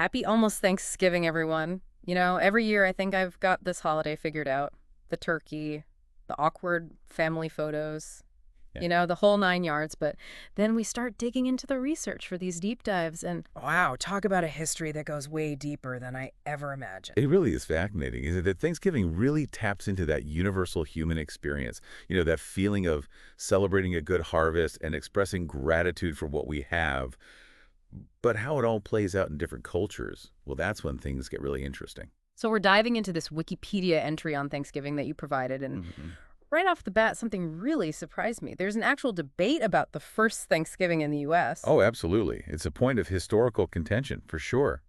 Happy almost Thanksgiving, everyone. Every year I think I've got this holiday figured out. The turkey, the awkward family photos, Yeah. the whole nine yards. But then we start digging into the research for these deep dives, and wow, talk about a history that goes way deeper than I ever imagined. It really is fascinating, isn't it? That Thanksgiving really taps into that universal human experience. That feeling of celebrating a good harvest and expressing gratitude for what we have. But how it all plays out in different cultures, well, that's when things get really interesting. So we're diving into this Wikipedia entry on Thanksgiving that you provided, and hmm right off the bat, something really surprised me. There's an actual debate about the first Thanksgiving in the U.S. Oh, absolutely. It's a point of historical contention, for sure.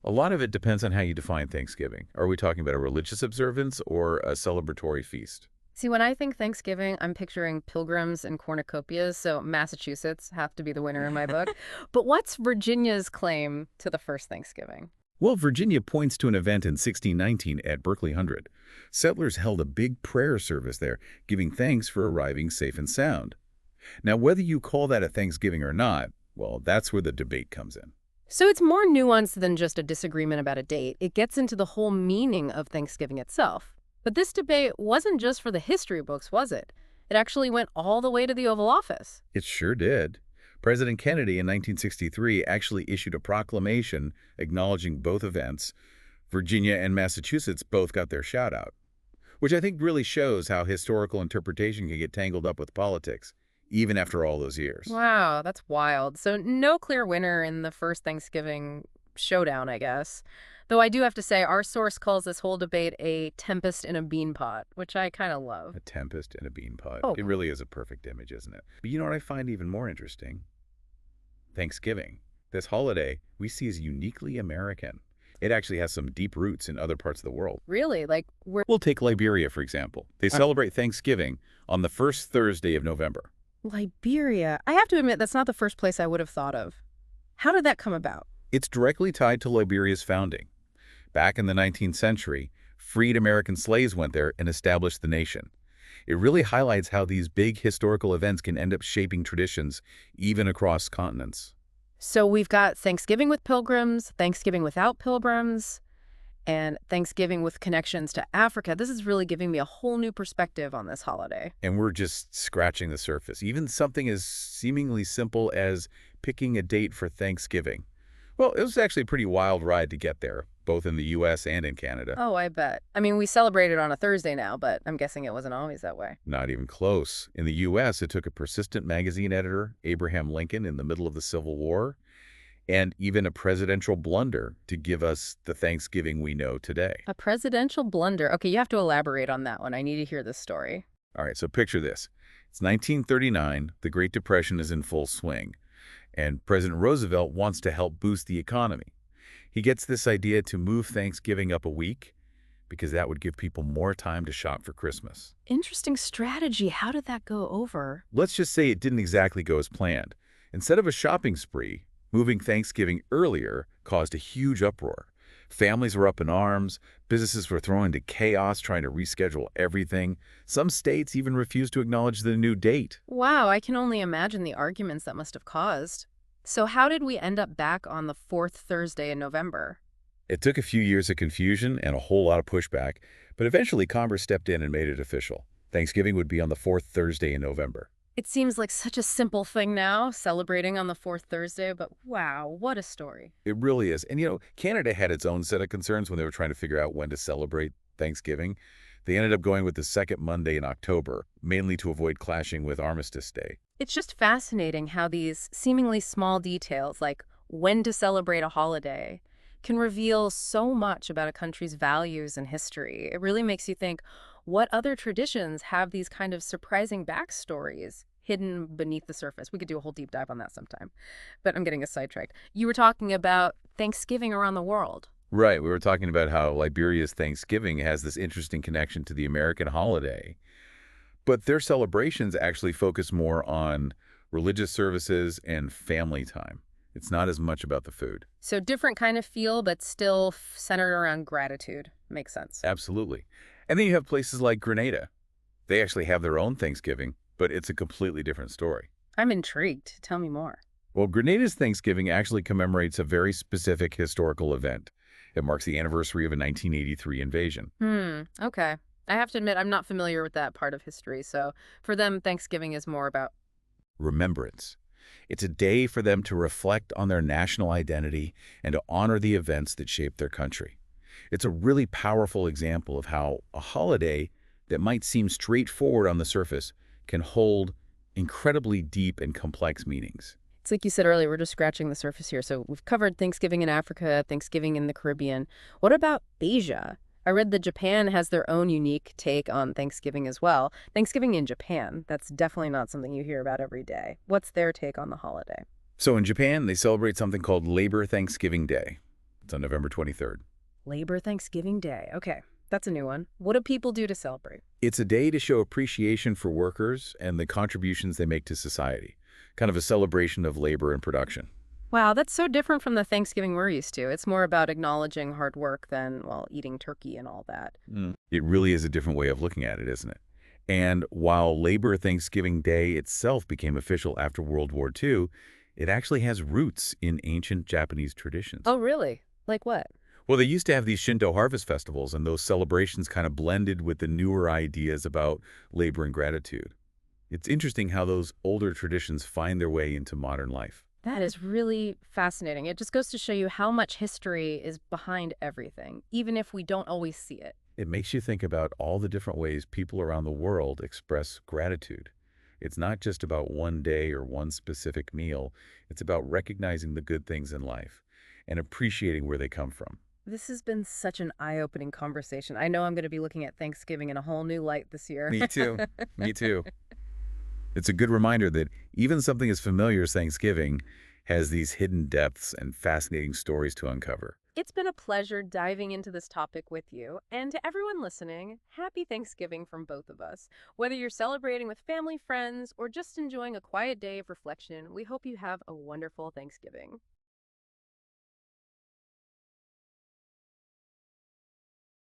A lot of it depends on how you define Thanksgiving. Are we talking about a religious observance or a celebratory feast? See, when I think Thanksgiving, I'm picturing pilgrims and cornucopias, so Massachusetts have to be the winner in my book. But what's Virginia's claim to the first Thanksgiving? Well, Virginia points to an event in 1619 at Berkeley 100. Settlers held a big prayer service there, giving thanks for arriving safe and sound. Now, whether you call that a Thanksgiving or not, well, that's where the debate comes in. So it's more nuanced than just a disagreement about a date. It gets into the whole meaning of Thanksgiving itself. But this debate wasn't just for the history books, was it? It actually went all the way to the Oval Office. It sure did. President Kennedy in 1963 actually issued a proclamation acknowledging both events. Virginia and Massachusetts both got their shout out, which I think really shows how historical interpretation can get tangled up with politics, even after all those years. Wow, that's wild. So no clear winner in the first Thanksgiving showdown, I guess. Though I do have to say, our source calls this whole debate a tempest in a bean pot, which I kind of love. A tempest in a bean pot. Oh, It really is a perfect image, isn't it? But you know what I find even more interesting? Thanksgiving. This holiday we see as uniquely American. It actually has some deep roots in other parts of the world. really? Like, we're We'll take Liberia, for example. They celebrate Thanksgiving on the first Thursday of November. Liberia. I have to admit, that's not the first place I would have thought of. How did that come about? It's directly tied to Liberia's founding. Back in the 19th century, freed American slaves went there and established the nation. It really highlights how these big historical events can end up shaping traditions, even across continents. So we've got Thanksgiving with pilgrims, Thanksgiving without pilgrims, and Thanksgiving with connections to Africa. This is really giving me a whole new perspective on this holiday. And we're just scratching the surface. Even something as seemingly simple as picking a date for Thanksgiving. Well, it was actually a pretty wild ride to get there, both in the U.S. and in Canada. Oh, I bet. I mean, we celebrate it on a Thursday now, but I'm guessing it wasn't always that way. Not even close. In the U.S., it took a persistent magazine editor, Abraham Lincoln, in the middle of the Civil War, and even a presidential blunder to give us the Thanksgiving we know today. A presidential blunder. Okay, you have to elaborate on that one. I need to hear this story. All right, so picture this. It's 1939. The Great Depression is in full swing, and President Roosevelt wants to help boost the economy. He gets this idea to move Thanksgiving up a week because that would give people more time to shop for Christmas. Interesting strategy. How did that go over? Let's just say it didn't exactly go as planned. Instead of a shopping spree, moving Thanksgiving earlier caused a huge uproar. Families were up in arms, businesses were thrown into chaos trying to reschedule everything. Some states even refused to acknowledge the new date. Wow, I can only imagine the arguments that must have caused. So how did we end up back on the fourth Thursday in November? It took a few years of confusion and a whole lot of pushback, but eventually Congress stepped in and made it official. Thanksgiving would be on the fourth Thursday in November. It seems like such a simple thing now, celebrating on the fourth Thursday, but wow, what a story. It really is. And Canada had its own set of concerns when they were trying to figure out when to celebrate Thanksgiving. They ended up going with the second Monday in October, mainly to avoid clashing with Armistice Day. It's just fascinating how these seemingly small details, like when to celebrate a holiday, can reveal so much about a country's values and history. It really makes you think, what other traditions have these kind of surprising backstories hidden beneath the surface? We could do a whole deep dive on that sometime, but I'm getting us sidetracked. You were talking about Thanksgiving around the world. Right. We were talking about how Liberia's Thanksgiving has this interesting connection to the American holiday. But their celebrations actually focus more on religious services and family time. It's not as much about the food. So different kind of feel, but still centered around gratitude. Makes sense. Absolutely. And then you have places like Grenada. They actually have their own Thanksgiving, but it's a completely different story. I'm intrigued. Tell me more. Well, Grenada's Thanksgiving actually commemorates a very specific historical event. It marks the anniversary of a 1983 invasion. Okay. I have to admit, I'm not familiar with that part of history, so for them, Thanksgiving is more about. Remembrance. It's a day for them to reflect on their national identity and to honor the events that shaped their country. It's a really powerful example of how a holiday that might seem straightforward on the surface can hold incredibly deep and complex meanings. It's like you said earlier, we're just scratching the surface here. So we've covered Thanksgiving in Africa, Thanksgiving in the Caribbean. What about Asia? I read that Japan has their own unique take on Thanksgiving as well. Thanksgiving in Japan, that's definitely not something you hear about every day. What's their take on the holiday? So in Japan, they celebrate something called Labor Thanksgiving Day. It's on November 23rd. Labor Thanksgiving Day. Okay, that's a new one. What do people do to celebrate? It's a day to show appreciation for workers and the contributions they make to society, kind of a celebration of labor and production. Wow, that's so different from the Thanksgiving we're used to. It's more about acknowledging hard work than, well, eating turkey and all that. It really is a different way of looking at it, isn't it? And while Labor Thanksgiving Day itself became official after World War II, it actually has roots in ancient Japanese traditions. Oh, really? Like what? Well, they used to have these Shinto harvest festivals, and those celebrations kind of blended with the newer ideas about labor and gratitude. It's interesting how those older traditions find their way into modern life. That is really fascinating. It just goes to show you how much history is behind everything, even if we don't always see it. It makes you think about all the different ways people around the world express gratitude. It's not just about one day or one specific meal. It's about recognizing the good things in life and appreciating where they come from. This has been such an eye-opening conversation. I know I'm going to be looking at Thanksgiving in a whole new light this year. Me too. Me too. It's a good reminder that even something as familiar as Thanksgiving has these hidden depths and fascinating stories to uncover. It's been a pleasure diving into this topic with you. And to everyone listening, happy Thanksgiving from both of us. Whether you're celebrating with family, friends, or just enjoying a quiet day of reflection, we hope you have a wonderful Thanksgiving.